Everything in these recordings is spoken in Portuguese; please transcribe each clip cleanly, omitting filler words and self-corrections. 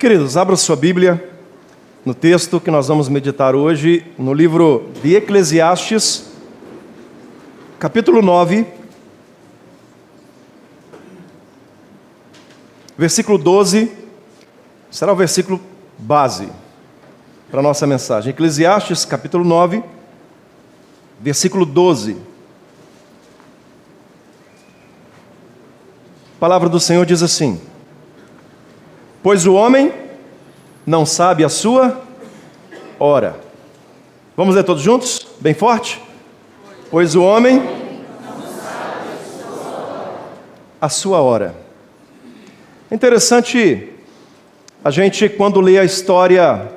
Queridos, abra sua Bíblia no texto que nós vamos meditar hoje, no livro de Eclesiastes, capítulo 9, versículo 12, será o versículo base para a nossa mensagem. Eclesiastes, capítulo 9, versículo 12. A palavra do Senhor diz assim: pois o homem não sabe a sua hora. Vamos ler todos juntos? Bem forte? Pois o homem não sabe a sua hora. É interessante a gente, quando lê a história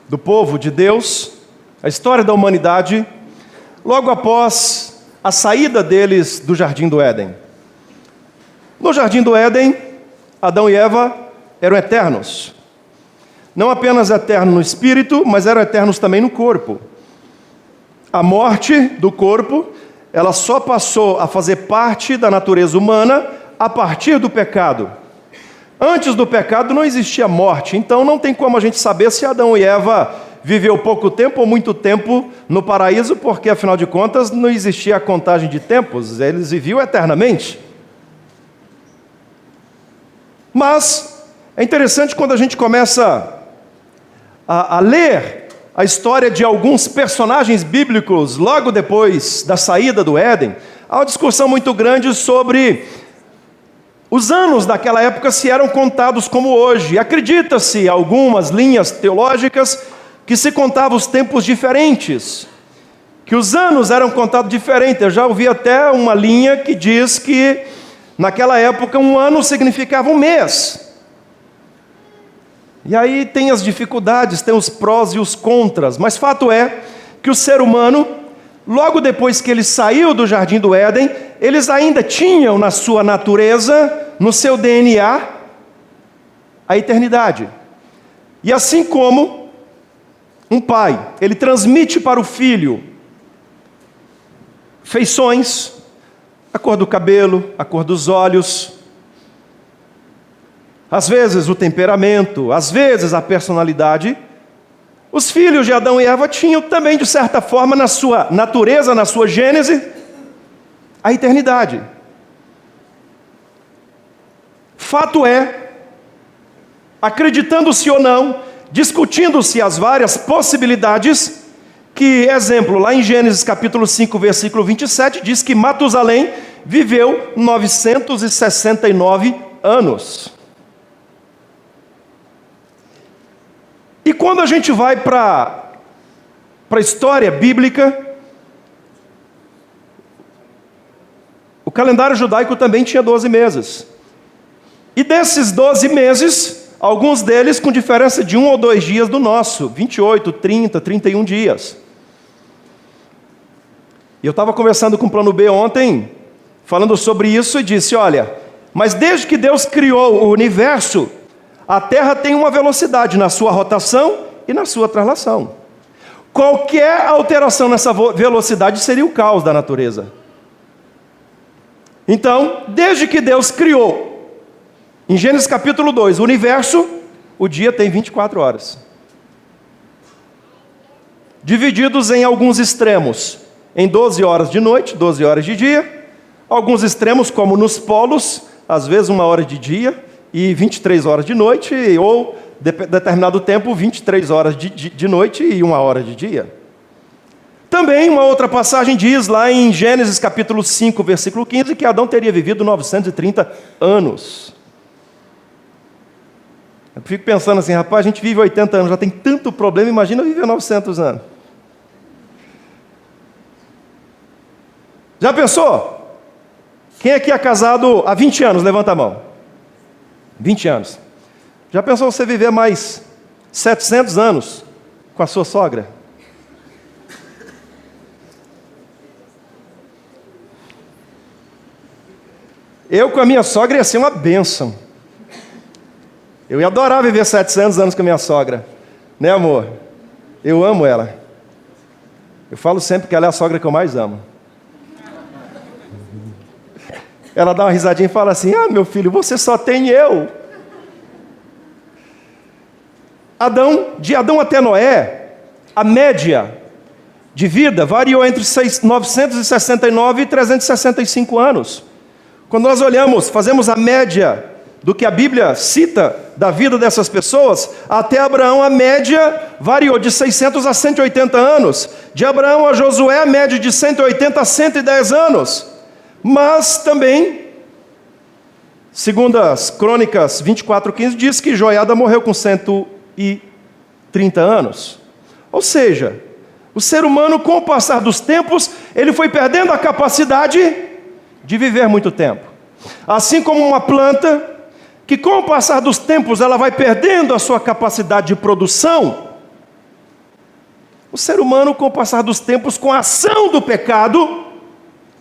do povo de Deus, a história da humanidade, logo após a saída deles do Jardim do Éden. No Jardim do Éden, Adão e Eva eram eternos. Não apenas eternos no espírito, mas eram eternos também no corpo. A morte do corpo, ela só passou a fazer parte da natureza humana a partir do pecado. Antes do pecado não existia morte, então não tem como a gente saber se Adão e Eva viveu pouco tempo ou muito tempo no paraíso, porque afinal de contas não existia a contagem de tempos, eles viviam eternamente. Mas é interessante quando a gente começa a ler a história de alguns personagens bíblicos logo depois da saída do Éden. Há uma discussão muito grande sobre os anos daquela época, se eram contados como hoje. Acredita-se algumas linhas teológicas que se contavam os tempos diferentes, que os anos eram contados diferentes. Eu já ouvi até uma linha que diz que naquela época um ano significava um mês. E aí tem as dificuldades, tem os prós e os contras, mas fato é que o ser humano, logo depois que ele saiu do Jardim do Éden, eles ainda tinham na sua natureza, no seu DNA, a eternidade. E assim como um pai, ele transmite para o filho feições, a cor do cabelo, a cor dos olhos, às vezes o temperamento, às vezes a personalidade. Os filhos de Adão e Eva tinham também, de certa forma, na sua natureza, na sua gênese, a eternidade. Fato é, acreditando-se ou não, discutindo-se as várias possibilidades, que, exemplo, lá em Gênesis capítulo 5, versículo 27, diz que Matusalém viveu 969 anos. E quando a gente vai para a história bíblica, o calendário judaico também tinha 12 meses. E desses 12 meses, alguns deles com diferença de 1 ou 2 dias do nosso, 28, 30, 31 dias. E eu estava conversando com o Plano B ontem, falando sobre isso, e disse: olha, mas desde que Deus criou o universo, a Terra tem uma velocidade na sua rotação e na sua traslação. Qualquer alteração nessa velocidade seria o caos da natureza. Então, desde que Deus criou, em Gênesis capítulo 2, o universo, o dia tem 24 horas. Divididos em alguns extremos, em 12 horas de noite, 12 horas de dia. Alguns extremos, como nos polos, às vezes 1 hora de dia e 23 horas de noite, ou determinado tempo, 23 horas de noite e 1 hora de dia. Também uma outra passagem diz lá em Gênesis capítulo 5, versículo 15, que Adão teria vivido 930 anos. Eu fico pensando assim, rapaz, a gente vive 80 anos, já tem tanto problema, imagina viver 900 anos. Já pensou? Quem aqui é casado há 20 anos? Levanta a mão. 20 anos. Já pensou você viver mais 700 anos com a sua sogra? Eu com a minha sogra ia ser uma bênção. Eu ia adorar viver 700 anos com a minha sogra. Né, amor? Eu amo ela. Eu falo sempre que ela é a sogra que eu mais amo. Ela dá uma risadinha e fala assim: ah, meu filho, você só tem eu. de Adão até Noé, a média de vida variou entre 969 e 365 anos. Quando nós olhamos, fazemos a média do que a Bíblia cita da vida dessas pessoas, até Abraão a média variou de 600 a 180 anos. De Abraão a Josué a média de 180 a 110 anos. Mas também, segundo as Crônicas 24:15, diz que Joiada morreu com 130 anos. Ou seja, o ser humano, com o passar dos tempos, ele foi perdendo a capacidade de viver muito tempo. Assim como uma planta, que com o passar dos tempos ela vai perdendo a sua capacidade de produção, o ser humano, com o passar dos tempos, com a ação do pecado,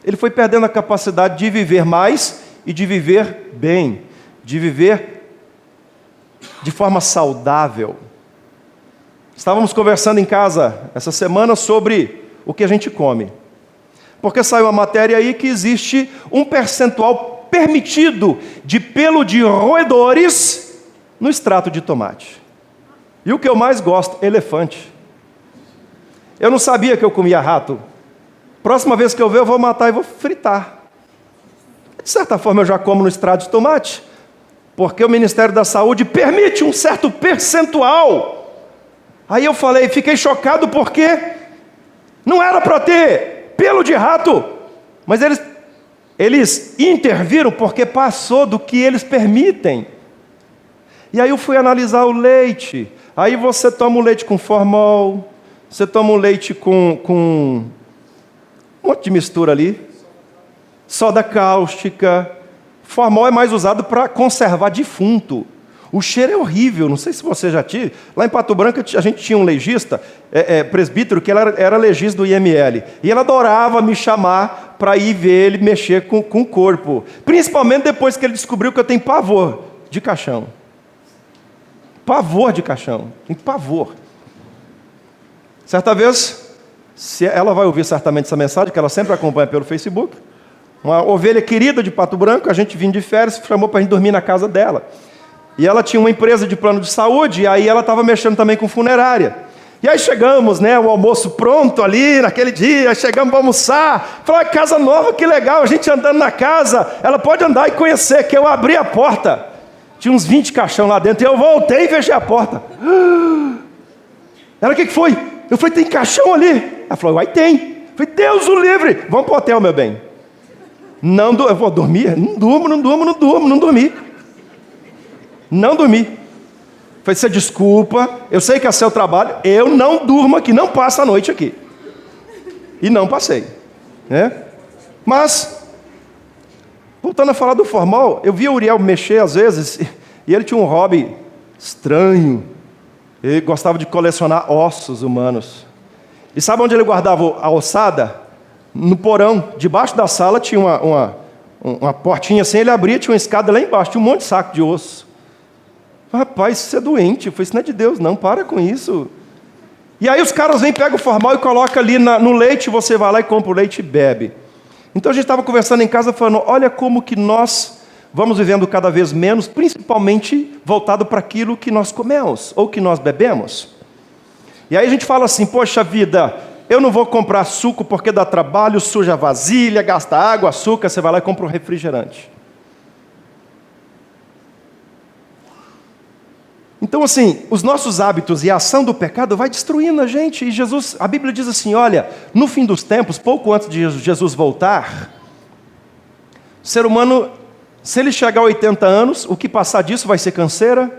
ele foi perdendo a capacidade de viver mais e de viver bem, de viver de forma saudável. Estávamos conversando em casa essa semana sobre o que a gente come. Porque saiu uma matéria aí que existe um percentual permitido de pelo de roedores no extrato de tomate. E o que eu mais gosto, elefante. Eu não sabia que eu comia rato. Próxima vez que eu ver, eu vou matar e vou fritar. De certa forma, eu já como no extrato de tomate, porque o Ministério da Saúde permite um certo percentual. Aí eu fiquei chocado porque não era para ter pelo de rato, mas eles interviram porque passou do que eles permitem. E aí eu fui analisar o leite. Aí você toma o leite com formol, você toma o leite com um monte de mistura ali, soda cáustica. Formol é mais usado para conservar defunto. O cheiro é horrível, não sei se você já tinha. Lá em Pato Branco a gente tinha um legista, presbítero, que ela era legista do IML. E ela adorava me chamar para ir ver ele mexer com o corpo. Principalmente depois que ele descobriu que eu tenho pavor de caixão. Pavor de caixão, tem pavor. Certa vez, ela vai ouvir certamente essa mensagem, que ela sempre acompanha pelo Facebook. Uma ovelha querida de Pato Branco, a gente vindo de férias, chamou para a gente dormir na casa dela. E ela tinha uma empresa de plano de saúde, e aí ela estava mexendo também com funerária. E aí chegamos, o almoço pronto ali, naquele dia, chegamos para almoçar. Falei, casa nova, que legal, a gente andando na casa, ela pode andar e conhecer, que eu abri a porta. Tinha uns 20 caixão lá dentro, e eu voltei e fechei a porta. Ela, o que foi? Eu falei, tem caixão ali. Ela falou, uai, tem. Eu falei, Deus o livre, vamos para o hotel, meu bem. Não, eu vou dormir? Não dormi. Não dormi. Falei, você desculpa, eu sei que é seu trabalho, eu não durmo aqui, não passo a noite aqui. E não passei. Mas, voltando a falar do formol, eu via o Uriel mexer às vezes, e ele tinha um hobby estranho. Ele gostava de colecionar ossos humanos. E sabe onde ele guardava a ossada? No porão, debaixo da sala tinha uma portinha assim, ele abria, tinha uma escada lá embaixo, tinha um monte de saco de osso. Rapaz, você é doente. Eu falei, isso não é de Deus, não, para com isso. E aí os caras vêm, pegam o formol e colocam ali no leite, você vai lá e compra o leite e bebe. Então a gente estava conversando em casa, falando, olha como que nós vamos vivendo cada vez menos, principalmente voltado para aquilo que nós comemos, ou que nós bebemos. E aí a gente fala assim, poxa vida, eu não vou comprar suco porque dá trabalho, suja a vasilha, gasta água, açúcar, você vai lá e compra um refrigerante. Então, assim, os nossos hábitos e a ação do pecado vai destruindo a gente. E Jesus, a Bíblia diz assim, olha, no fim dos tempos, pouco antes de Jesus voltar, o ser humano, se ele chegar a 80 anos, o que passar disso vai ser canseira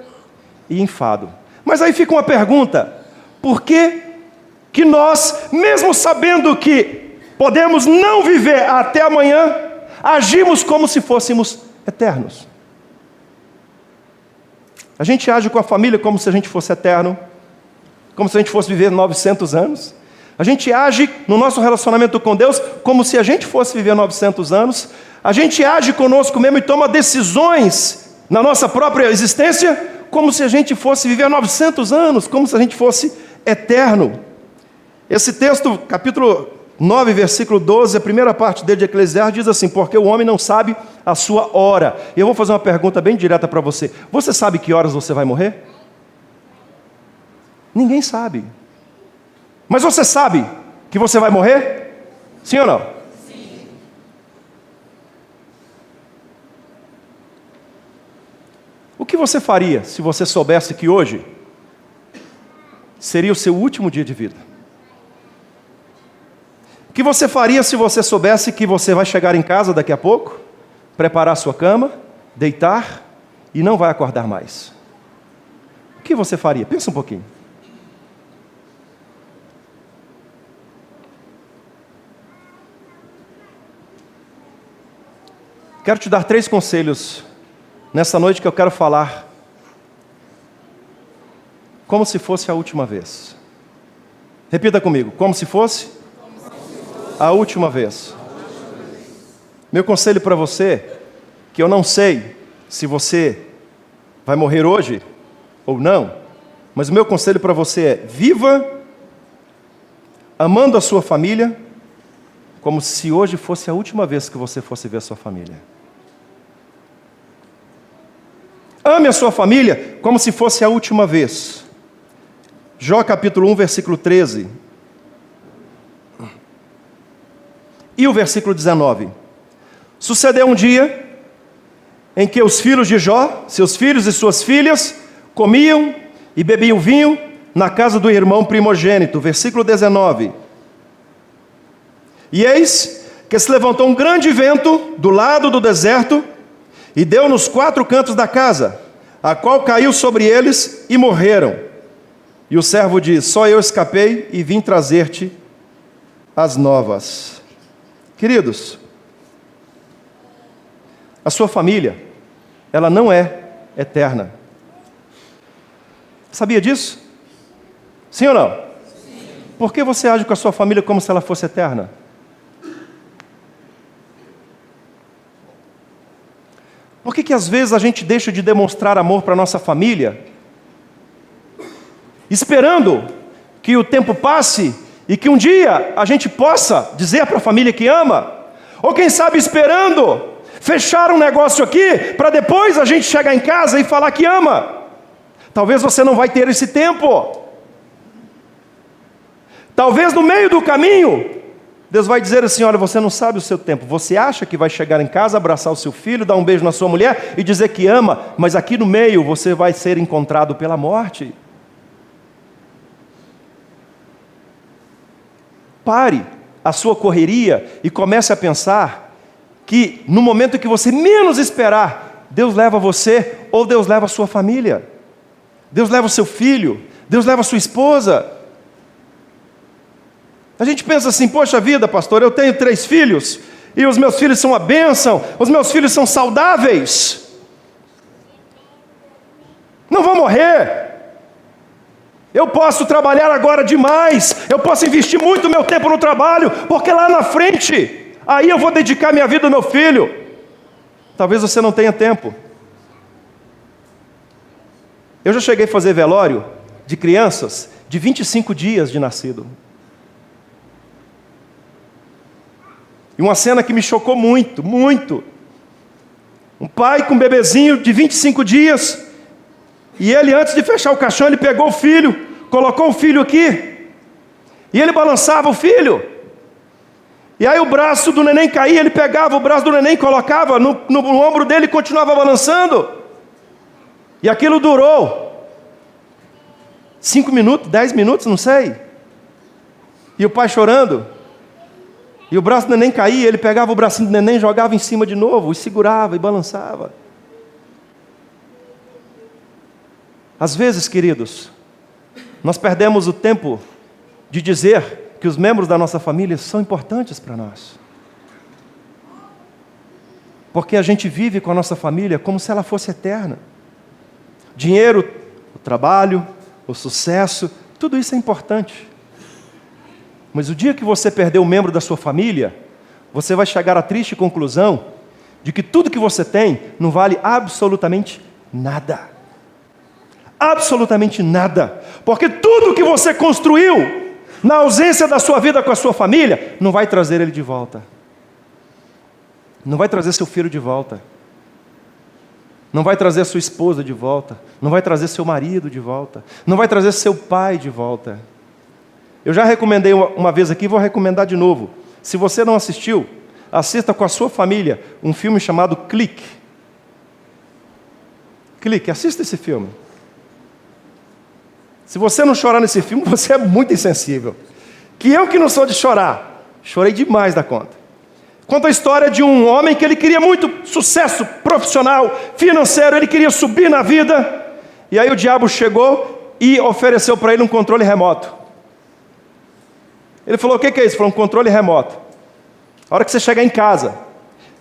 e enfado. Mas aí fica uma pergunta, por que nós, mesmo sabendo que podemos não viver até amanhã, agimos como se fôssemos eternos? A gente age com a família como se a gente fosse eterno, como se a gente fosse viver 900 anos. A gente age no nosso relacionamento com Deus como se a gente fosse viver 900 anos. A gente age conosco mesmo e toma decisões na nossa própria existência como se a gente fosse viver 900 anos, como se a gente fosse eterno. Esse texto, capítulo 9, versículo 12, a primeira parte dele de Eclesiastes diz assim, porque o homem não sabe a sua hora. E eu vou fazer uma pergunta bem direta para você. Você sabe que horas você vai morrer? Ninguém sabe. Mas você sabe que você vai morrer? Sim ou não? Sim. O que você faria se você soubesse que hoje seria o seu último dia de vida? O que você faria se você soubesse que você vai chegar em casa daqui a pouco, preparar a sua cama, deitar e não vai acordar mais? O que você faria? Pensa um pouquinho. Quero te dar 3 conselhos nessa noite que eu quero falar como se fosse a última vez. Repita comigo, como se fosse a última vez. Meu conselho para você, que eu não sei se você vai morrer hoje ou não, mas o meu conselho para você é: viva amando a sua família como se hoje fosse a última vez que você fosse ver a sua família. Ame a sua família como se fosse a última vez. Jó capítulo 1, versículo 13. E o versículo 19. Sucedeu um dia em que os filhos de Jó, seus filhos e suas filhas, comiam e bebiam vinho na casa do irmão primogênito. Versículo 19. E eis que se levantou um grande vento do lado do deserto e deu nos 4 cantos da casa, a qual caiu sobre eles e morreram. E o servo diz: só eu escapei e vim trazer-te as novas. Queridos, a sua família, ela não é eterna. Sabia disso? Sim ou não? Sim. Por que você age com a sua família como se ela fosse eterna? Por que às vezes a gente deixa de demonstrar amor para a nossa família, esperando que o tempo passe e que um dia a gente possa dizer para a família que ama? Ou quem sabe esperando fechar um negócio aqui para depois a gente chegar em casa e falar que ama? Talvez você não vai ter esse tempo. Talvez no meio do caminho Deus vai dizer assim: olha, você não sabe o seu tempo. Você acha que vai chegar em casa, abraçar o seu filho, dar um beijo na sua mulher e dizer que ama, mas aqui no meio você vai ser encontrado pela morte. Pare a sua correria e comece a pensar que no momento que você menos esperar, Deus leva você ou Deus leva a sua família. Deus leva o seu filho, Deus leva a sua esposa. A gente pensa assim: poxa vida, pastor, eu tenho 3 filhos, e os meus filhos são uma bênção, os meus filhos são saudáveis, não vão morrer, eu posso trabalhar agora demais, eu posso investir muito meu tempo no trabalho, porque lá na frente, aí eu vou dedicar minha vida ao meu filho. Talvez você não tenha tempo. Eu já cheguei a fazer velório de crianças de 25 dias de nascido. E uma cena que me chocou muito, muito. Um pai com um bebezinho de 25 dias. E ele, antes de fechar o caixão, ele pegou o filho, colocou o filho aqui. E ele balançava o filho. E aí o braço do neném caía, ele pegava o braço do neném, colocava no ombro dele e continuava balançando. E aquilo durou 5 minutos, 10 minutos, não sei. E o pai chorando. E o braço do neném caía, ele pegava o bracinho do neném, jogava em cima de novo, e segurava e balançava. Às vezes, queridos, nós perdemos o tempo de dizer que os membros da nossa família são importantes para nós. Porque a gente vive com a nossa família como se ela fosse eterna. Dinheiro, o trabalho, o sucesso, tudo isso é importante. Mas o dia que você perder um membro da sua família, você vai chegar à triste conclusão de que tudo que você tem não vale absolutamente nada. Absolutamente nada. Porque tudo que você construiu na ausência da sua vida com a sua família, não vai trazer ele de volta. Não vai trazer seu filho de volta. não vai trazer sua esposa de volta, não vai trazer seu marido de volta, não vai trazer seu pai de volta. Eu já recomendei uma vez aqui, vou recomendar de novo. Se você não assistiu, assista com a sua família um filme chamado Clique. Clique, assista esse filme. Se você não chorar nesse filme, você é muito insensível. Que eu que não sou de chorar, chorei demais da conta. Conta a história de um homem que ele queria muito sucesso profissional, financeiro, ele queria subir na vida. E aí o diabo chegou e ofereceu para ele um controle remoto. Ele falou, o que é isso? Ele falou, um controle remoto. A hora que você chegar em casa,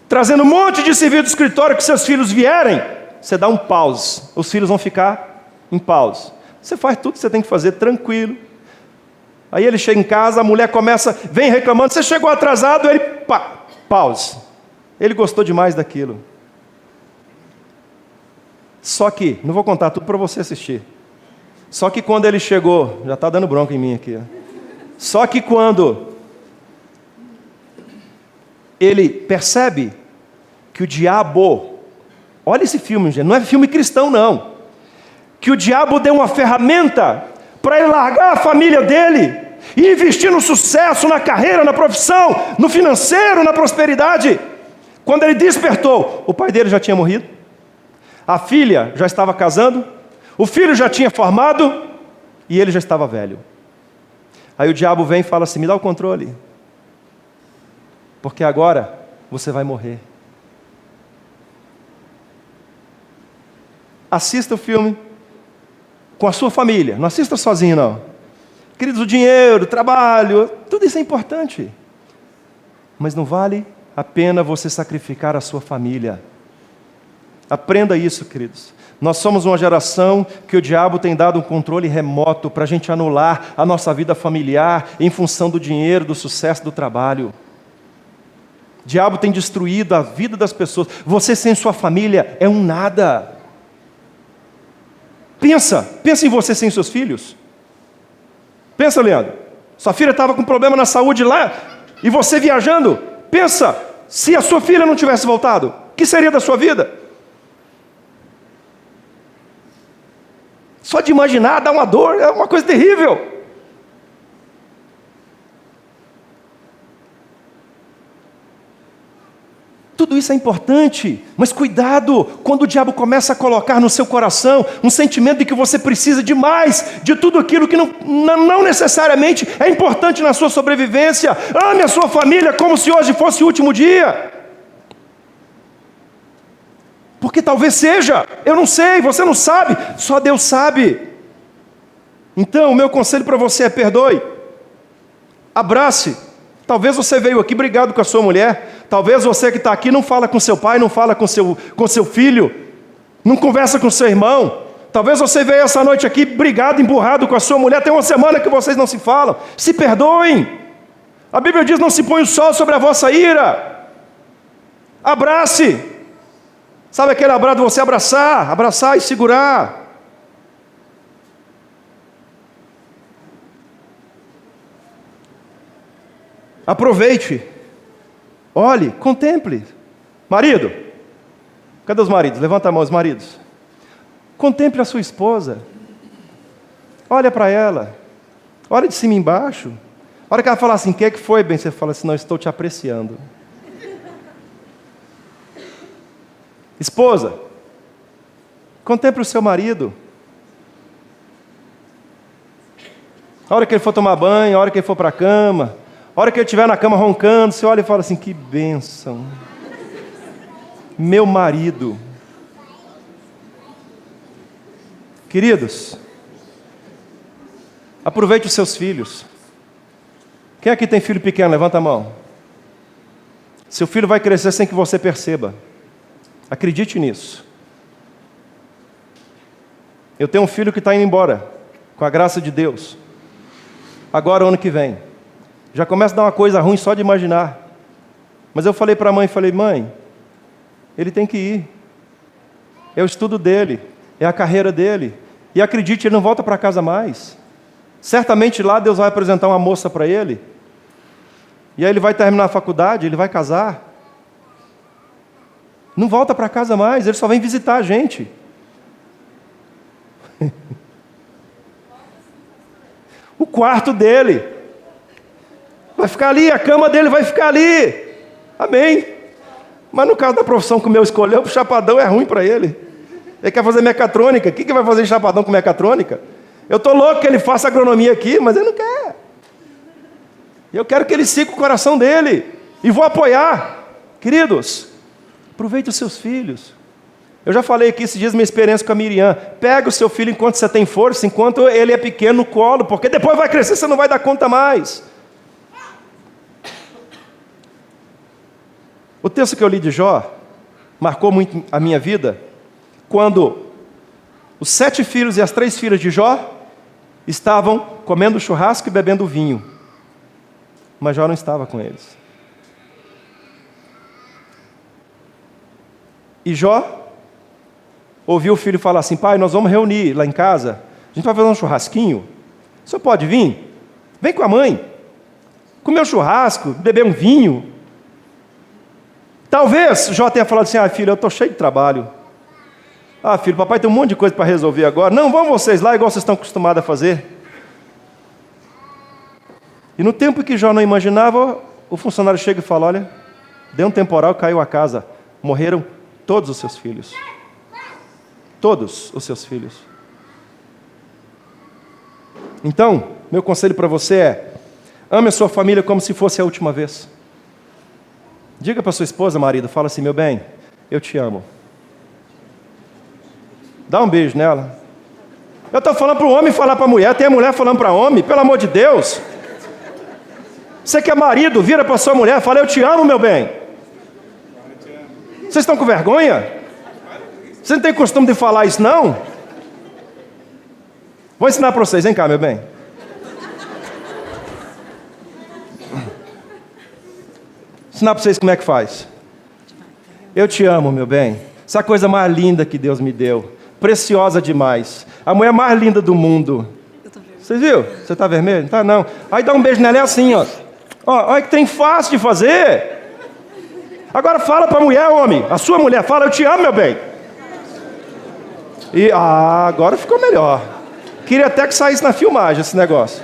trazendo um monte de serviço do escritório, que seus filhos vierem, você dá um pause. Os filhos vão ficar em pause. Você faz tudo que você tem que fazer tranquilo. Aí ele chega em casa, a mulher começa, vem reclamando, você chegou atrasado, ele pause. Ele gostou demais daquilo. Só que, não vou contar tudo para você assistir. Só que quando ele chegou, já está dando bronca em mim aqui. Só que quando ele percebe que o diabo, olha esse filme, gente, não é filme cristão não, que o diabo deu uma ferramenta para ele largar a família dele e investir no sucesso, na carreira, na profissão, no financeiro, na prosperidade. Quando ele despertou, o pai dele já tinha morrido, a filha já estava casando, o filho já tinha formado e ele já estava velho. Aí o diabo vem e fala assim, me dá o controle, porque agora você vai morrer. Assista o filme com a sua família, não assista sozinho não. Queridos, o dinheiro, o trabalho, tudo isso é importante. Mas não vale a pena você sacrificar a sua família. Aprenda isso, queridos. Nós somos uma geração que o diabo tem dado um controle remoto para a gente anular a nossa vida familiar em função do dinheiro, do sucesso do trabalho. O diabo tem destruído a vida das pessoas. Você sem sua família é um nada. Pensa em você sem seus filhos. Pensa, Leandro, sua filha estava com problema na saúde lá, e você viajando, pensa, se a sua filha não tivesse voltado, o que seria da sua vida? Só de imaginar dá uma dor, é uma coisa terrível. Tudo isso é importante, mas cuidado quando o diabo começa a colocar no seu coração um sentimento de que você precisa de mais, de tudo aquilo que não necessariamente é importante na sua sobrevivência. Ame a sua família como se hoje fosse o último dia. Porque talvez seja, eu não sei, você não sabe, só Deus sabe. Então, o meu conselho para você é perdoe, abrace. Talvez você veio aqui brigado com a sua mulher, talvez você que está aqui não fala com seu pai, não fala com seu filho, não conversa com seu irmão. Talvez você veio essa noite aqui brigado, emburrado com a sua mulher, tem uma semana que vocês não se falam. Se perdoem. A Bíblia diz, não se põe o sol sobre a vossa ira. Abrace. Sabe aquele abraço de você abraçar e segurar. Aproveite, olhe, contemple. Marido, cadê os maridos? Levanta a mão, os maridos. Contemple a sua esposa. Olha para ela. Olha de cima e embaixo. A hora que ela falar assim, o que foi, bem? Você fala assim, não, estou te apreciando. Esposa, contemple o seu marido. A hora que ele for tomar banho, a hora que ele for para a cama, a hora que ele estiver na cama roncando, você olha e fala assim, que bênção. Meu marido. Queridos, aproveite os seus filhos. Quem aqui tem filho pequeno? Levanta a mão. Seu filho vai crescer sem que você perceba. Acredite nisso. Eu tenho um filho que está indo embora, com a graça de Deus. Agora, ano que vem. Já começa a dar uma coisa ruim só de imaginar. Mas eu falei para a mãe, mãe, ele tem que ir. É o estudo dele, é a carreira dele. E acredite, ele não volta para casa mais. Certamente lá Deus vai apresentar uma moça para ele. E aí ele vai terminar a faculdade, ele vai casar. Não volta para casa mais, ele só vem visitar a gente. O quarto dele vai ficar ali, a cama dele vai ficar ali. Amém. Mas no caso da profissão que o meu escolheu, o chapadão é ruim para ele. Ele quer fazer mecatrônica. O que vai fazer chapadão com mecatrônica? Eu estou louco que ele faça agronomia aqui, mas ele não quer. Eu quero que ele siga o coração dele. E vou apoiar. Queridos, aproveite os seus filhos. Eu já falei aqui esses dias minha experiência com a Miriam. Pega o seu filho enquanto você tem força, enquanto ele é pequeno no colo, porque depois vai crescer, você não vai dar conta mais. O texto que eu li de Jó marcou muito a minha vida, quando os 7 filhos e as 3 filhas de Jó estavam comendo churrasco e bebendo vinho. Mas Jó não estava com eles. E Jó ouviu o filho falar assim: pai, nós vamos reunir lá em casa, a gente vai fazer um churrasquinho, o senhor pode vir? Vem com a mãe, comer um churrasco, beber um vinho. Talvez Jó tenha falado assim: ah, filho, eu estou cheio de trabalho. Ah, filho, papai tem um monte de coisa para resolver agora. Não, vão vocês lá igual vocês estão acostumados a fazer. E no tempo que Jó não imaginava, o funcionário chega e fala: olha, deu um temporal, caiu a casa, morreram todos os seus filhos. Todos os seus filhos. Então, meu conselho para você é: ame a sua família como se fosse a última vez. Diga para sua esposa, marido, fala assim: meu bem, eu te amo. Dá um beijo nela. Eu estou falando para o homem falar para a mulher, tem a mulher falando para o homem, pelo amor de Deus. Você que é marido, vira para sua mulher, fala: eu te amo, meu bem. Vocês estão com vergonha? Você não tem costume de falar isso, não? Vou ensinar para vocês, vem cá, meu bem. Ensinar para vocês como é que faz. Eu te amo, meu bem. Essa é a coisa mais linda que Deus me deu. Preciosa demais. A mulher mais linda do mundo. Vocês viram? Você está vermelho? Não tá, não. Aí dá um beijo nela, é assim, ó. Olha que tem fácil de fazer. Agora fala para a mulher, homem. A sua mulher fala: eu te amo, meu bem. E agora ficou melhor. Queria até que saísse na filmagem esse negócio.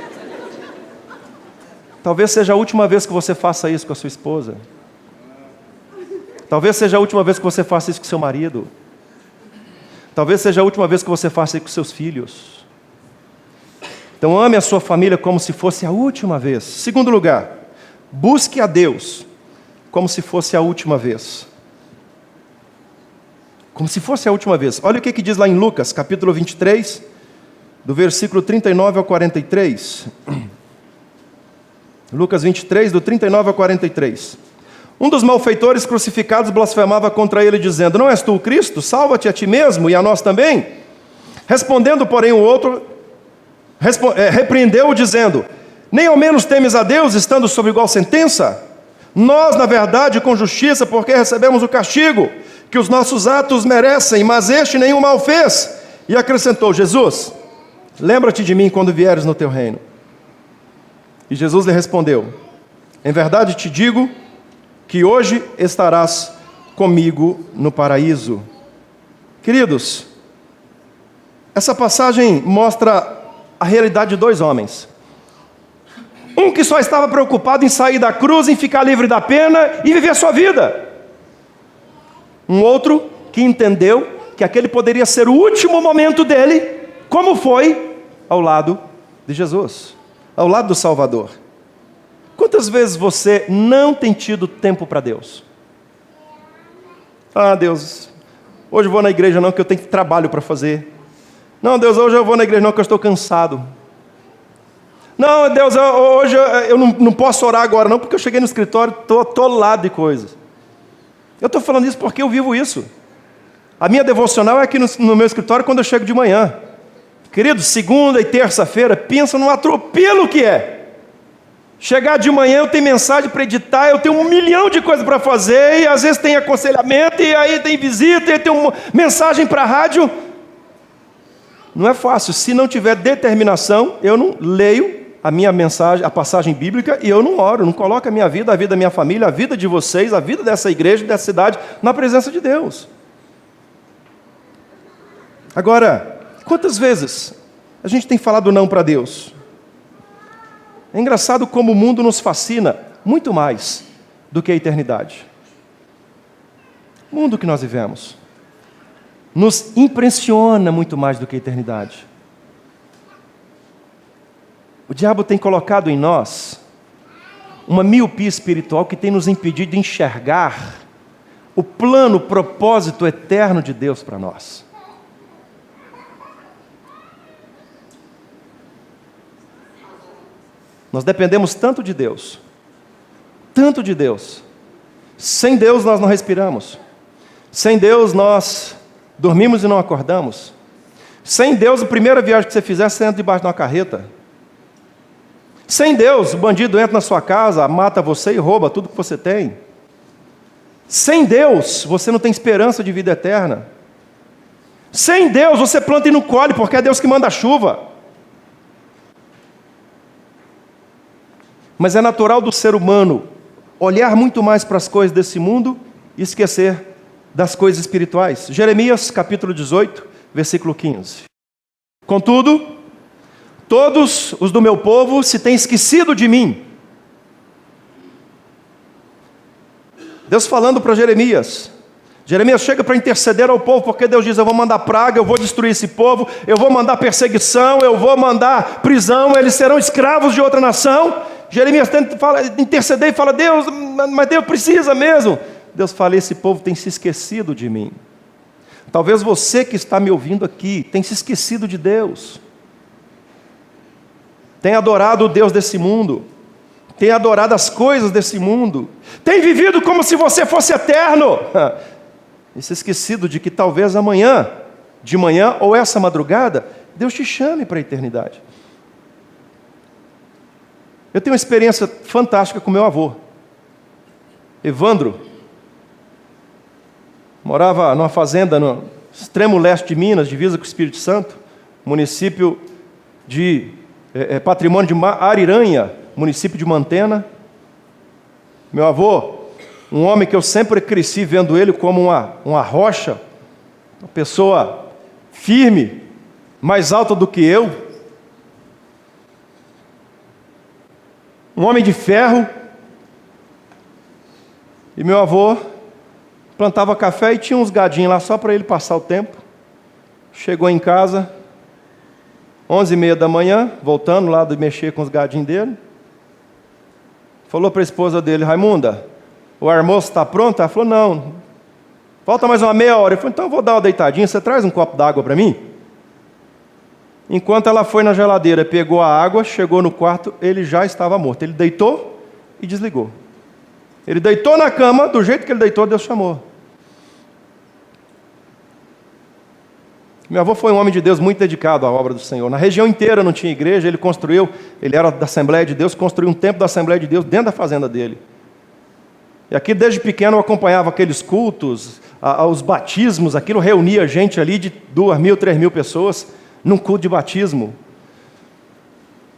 Talvez seja a última vez que você faça isso com a sua esposa. Talvez seja a última vez que você faça isso com seu marido. Talvez seja a última vez que você faça isso com seus filhos. Então ame a sua família como se fosse a última vez. Segundo lugar, busque a Deus como se fosse a última vez. Como se fosse a última vez. Olha o que diz lá em Lucas, capítulo 23, do versículo 39 ao 43. Lucas 23, do 39 ao 43. Um dos malfeitores crucificados blasfemava contra ele, dizendo: não és tu o Cristo? Salva-te a ti mesmo e a nós também. Respondendo, porém, o outro repreendeu-o, dizendo: nem ao menos temes a Deus, estando sob igual sentença? Nós, na verdade, com justiça, porque recebemos o castigo que os nossos atos merecem, mas este nenhum mal fez. E acrescentou: Jesus, lembra-te de mim quando vieres no teu reino. E Jesus lhe respondeu: em verdade te digo que hoje estarás comigo no paraíso. Queridos, essa passagem mostra a realidade de 2 homens. Um que só estava preocupado em sair da cruz, em ficar livre da pena e viver a sua vida. Um outro que entendeu que aquele poderia ser o último momento dele, como foi ao lado de Jesus, ao lado do Salvador. Quantas vezes você não tem tido tempo para Deus? Ah, Deus, hoje eu vou na igreja não, que eu tenho trabalho para fazer. Não, Deus, hoje eu vou na igreja não, que eu estou cansado. Não, Deus, hoje eu não posso orar agora não, porque eu cheguei no escritório, estou atolado de coisas. Eu estou falando isso porque eu vivo isso. A minha devocional é aqui no meu escritório quando eu chego de manhã. Querido, segunda e terça-feira, pensa no atropelo que é. Chegar de manhã, eu tenho mensagem para editar, eu tenho 1 milhão de coisas para fazer, e às vezes tem aconselhamento, e aí tem visita, e tem mensagem para a rádio. Não é fácil. Se não tiver determinação, eu não leio a minha mensagem, a passagem bíblica, e eu não oro, não coloco a minha vida da minha família, a vida de vocês, a vida dessa igreja, dessa cidade, na presença de Deus. Agora, quantas vezes a gente tem falado não para Deus? É engraçado como o mundo nos fascina muito mais do que a eternidade. O mundo que nós vivemos nos impressiona muito mais do que a eternidade. O diabo tem colocado em nós uma miopia espiritual que tem nos impedido de enxergar o plano, o propósito eterno de Deus para nós. Nós dependemos tanto de Deus, tanto de Deus. Sem Deus nós não respiramos. Sem Deus nós dormimos e não acordamos. Sem Deus, a primeira viagem que você fizer, você entra debaixo de uma carreta. Sem Deus, o bandido entra na sua casa, mata você e rouba tudo que você tem. Sem Deus, você não tem esperança de vida eterna. Sem Deus, você planta e não colhe, porque é Deus que manda a chuva. Mas é natural do ser humano olhar muito mais para as coisas desse mundo e esquecer das coisas espirituais. Jeremias capítulo 18, versículo 15. Contudo, todos os do meu povo se têm esquecido de mim. Deus falando para Jeremias. Jeremias chega para interceder ao povo, porque Deus diz, eu vou mandar praga, eu vou destruir esse povo, eu vou mandar perseguição, eu vou mandar prisão, eles serão escravos de outra nação. Jeremias tenta interceder e fala, Deus, mas Deus precisa mesmo. Deus fala, esse povo tem se esquecido de mim. Talvez você que está me ouvindo aqui, tem se esquecido de Deus. Tem adorado o Deus desse mundo. Tem adorado as coisas desse mundo. Tem vivido como se você fosse eterno. E se esquecido de que talvez amanhã, de manhã ou essa madrugada, Deus te chame para a eternidade. Eu tenho uma experiência fantástica com meu avô, Evandro. Morava numa fazenda no extremo leste de Minas, divisa com o Espírito Santo, município de patrimônio de Ariranha, município de Mantena. Meu avô, um homem que eu sempre cresci vendo ele como uma rocha, uma pessoa firme, mais alta do que eu, um homem de ferro. E meu avô plantava café e tinha uns gadinhos lá só para ele passar o tempo. Chegou em casa, 11h30 da manhã, voltando lá de mexer com os gadinhos dele. Falou para a esposa dele, Raimunda, o almoço está pronto? Ela falou, não, falta mais uma meia hora. Ele falou, então eu vou dar uma deitadinha, você traz um copo d'água para mim? Enquanto ela foi na geladeira, pegou a água, chegou no quarto, ele já estava morto. Ele deitou e desligou. Ele deitou na cama, do jeito que ele deitou, Deus chamou. Meu avô foi um homem de Deus muito dedicado à obra do Senhor. Na região inteira não tinha igreja, ele era da Assembleia de Deus, construiu um templo da Assembleia de Deus dentro da fazenda dele. E aqui desde pequeno eu acompanhava aqueles cultos, os batismos, aquilo reunia gente ali de 2.000, 3.000 pessoas, num culto de batismo.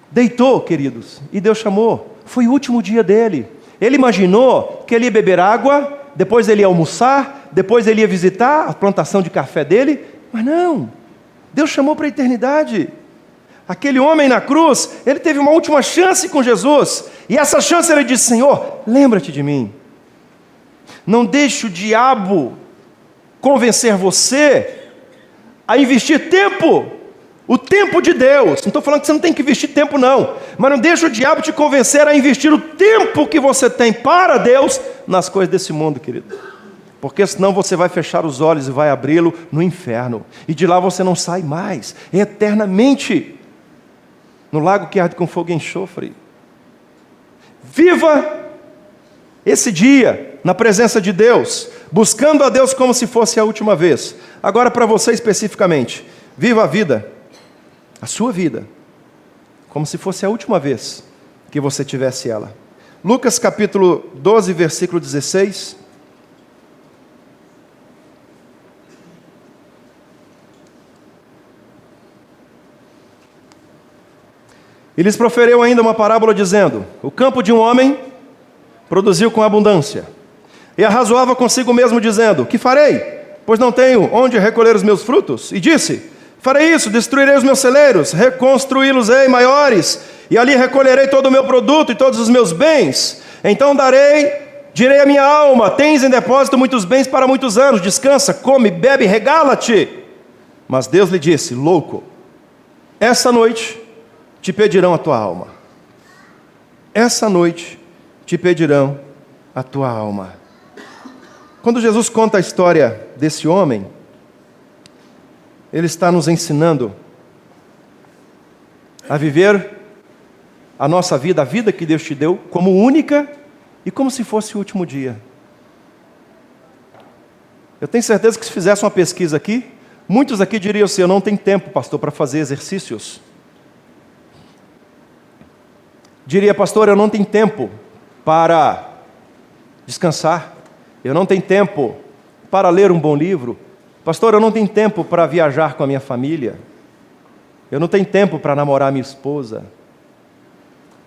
Deitou, queridos, e Deus chamou. Foi o último dia dele. Ele imaginou que ele ia beber água, depois ele ia almoçar, depois ele ia visitar a plantação de café dele, mas não. Deus chamou para a eternidade. Aquele homem na cruz, ele teve uma última chance com Jesus, e essa chance ele disse, Senhor, lembra-te de mim. Não deixe o diabo convencer você a investir tempo, o tempo de Deus. Não estou falando que você não tem que investir tempo não, mas não deixe o diabo te convencer a investir o tempo que você tem para Deus nas coisas desse mundo, querido. Porque senão você vai fechar os olhos e vai abri-lo no inferno, e de lá você não sai mais, eternamente, no lago que arde com fogo e enxofre. Viva esse dia na presença de Deus, buscando a Deus como se fosse a última vez. Agora para você especificamente, viva a vida, a sua vida, como se fosse a última vez que você tivesse ela. Lucas capítulo 12, versículo 16. E lhes proferiu ainda uma parábola dizendo: o campo de um homem produziu com abundância. E arrazoava consigo mesmo dizendo: que farei? Pois não tenho onde recolher os meus frutos. E disse: farei isso, destruirei os meus celeiros, reconstruí-los-ei maiores, e ali recolherei todo o meu produto e todos os meus bens. Então direi à minha alma: tens em depósito muitos bens para muitos anos, descansa, come, bebe, regala-te. Mas Deus lhe disse: louco, essa noite te pedirão a tua alma. Essa noite te pedirão a tua alma. Quando Jesus conta a história desse homem, Ele está nos ensinando a viver a nossa vida, a vida que Deus te deu, como única e como se fosse o último dia. Eu tenho certeza que se fizesse uma pesquisa aqui, muitos aqui diriam assim: eu não tenho tempo, pastor, para fazer exercícios. Diria: pastor, eu não tenho tempo para descansar. Eu não tenho tempo para ler um bom livro. Pastor, eu não tenho tempo para viajar com a minha família. Eu não tenho tempo para namorar minha esposa.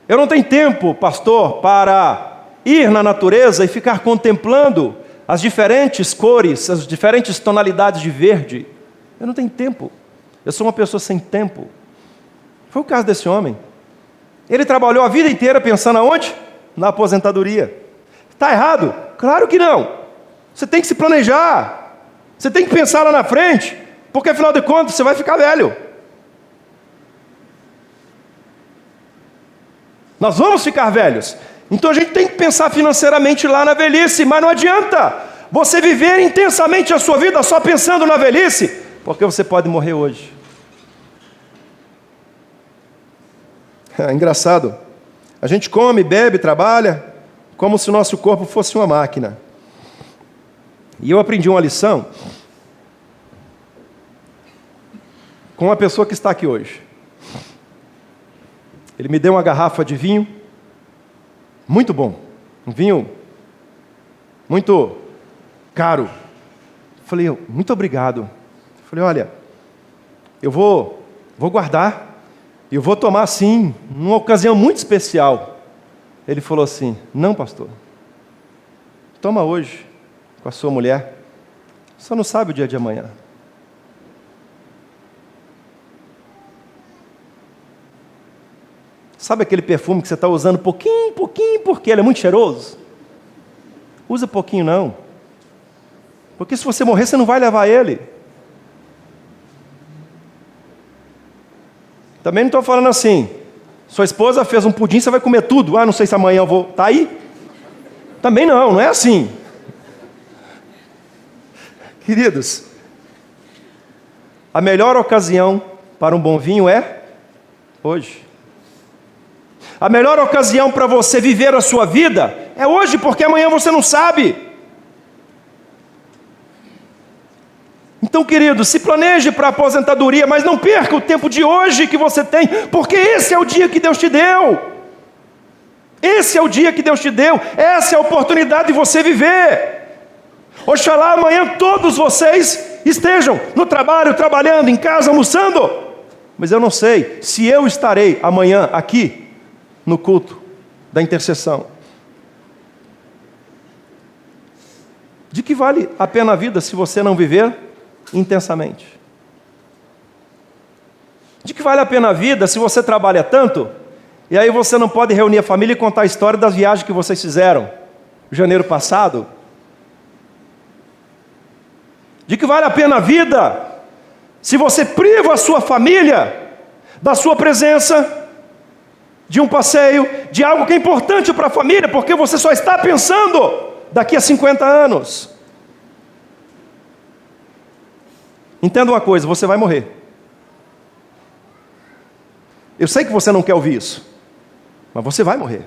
Eu não tenho tempo, pastor, para ir na natureza e ficar contemplando as diferentes cores, as diferentes tonalidades de verde. Eu não tenho tempo. Eu sou uma pessoa sem tempo. Foi o caso desse homem. Ele trabalhou a vida inteira pensando aonde? Na aposentadoria. Está errado? Claro que não. Você tem que se planejar. Você tem que pensar lá na frente, porque afinal de contas você vai ficar velho. Nós vamos ficar velhos. Então a gente tem que pensar financeiramente lá na velhice, mas não adianta você viver intensamente a sua vida só pensando na velhice, porque você pode morrer hoje. É engraçado. A gente come, bebe, trabalha, como se o nosso corpo fosse uma máquina. E eu aprendi uma lição com uma pessoa que está aqui hoje. Ele me deu uma garrafa de vinho, muito bom, um vinho muito caro. Falei: muito obrigado. Falei: olha, eu vou guardar, e eu vou tomar assim, numa ocasião muito especial. Ele falou assim: não, pastor, toma hoje, com a sua mulher, só não sabe o dia de amanhã. Sabe aquele perfume que você está usando pouquinho, porque ele é muito cheiroso? Usa pouquinho não, porque se você morrer você não vai levar ele. Também não estou falando assim: sua esposa fez um pudim, você vai comer tudo, não sei se amanhã eu vou, tá aí? Também não é assim. Queridos, a melhor ocasião para um bom vinho é hoje. A melhor ocasião para você viver a sua vida é hoje, porque amanhã você não sabe. Então, querido, se planeje para a aposentadoria, mas não perca o tempo de hoje que você tem, porque esse é o dia que Deus te deu. Esse é o dia que Deus te deu, essa é a oportunidade de você viver. Oxalá amanhã todos vocês estejam no trabalho, trabalhando, em casa, almoçando. Mas eu não sei se eu estarei amanhã aqui no culto da intercessão. De que vale a pena a vida se você não viver intensamente? De que vale a pena a vida se você trabalha tanto e aí você não pode reunir a família e contar a história das viagens que vocês fizeram em janeiro passado? De que vale a pena a vida se você priva a sua família da sua presença, de um passeio, de algo que é importante para a família, porque você só está pensando daqui a 50 anos? Entenda uma coisa: você vai morrer. Eu sei que você não quer ouvir isso, mas você vai morrer.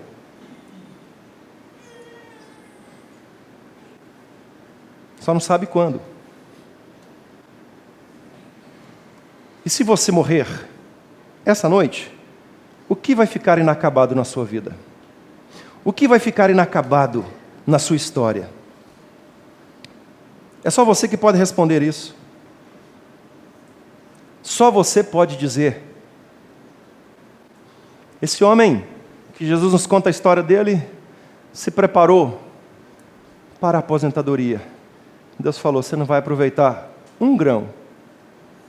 Só não sabe quando. E se você morrer essa noite, o que vai ficar inacabado na sua vida? O que vai ficar inacabado na sua história? É só você que pode responder isso. Só você pode dizer. Esse homem, que Jesus nos conta a história dele, se preparou para a aposentadoria. Deus falou: você não vai aproveitar um grão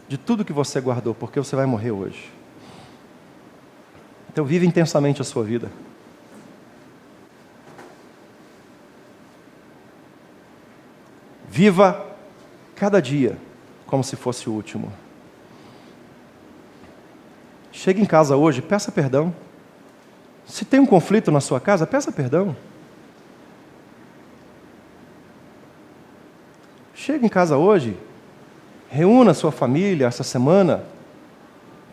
de tudo que você guardou, porque você vai morrer hoje. Então vive intensamente a sua vida. Viva cada dia como se fosse o último. Chegue em casa hoje, peça perdão. Se tem um conflito na sua casa, peça perdão. Chegue em casa hoje, reúna a sua família essa semana,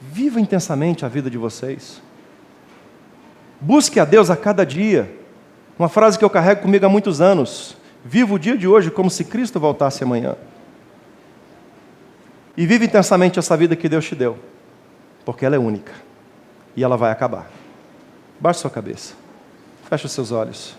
viva intensamente a vida de vocês. Busque a Deus a cada dia. Uma frase que eu carrego comigo há muitos anos: viva o dia de hoje como se Cristo voltasse amanhã. E vive intensamente essa vida que Deus te deu, porque ela é única e ela vai acabar. Baixe sua cabeça, feche os seus olhos.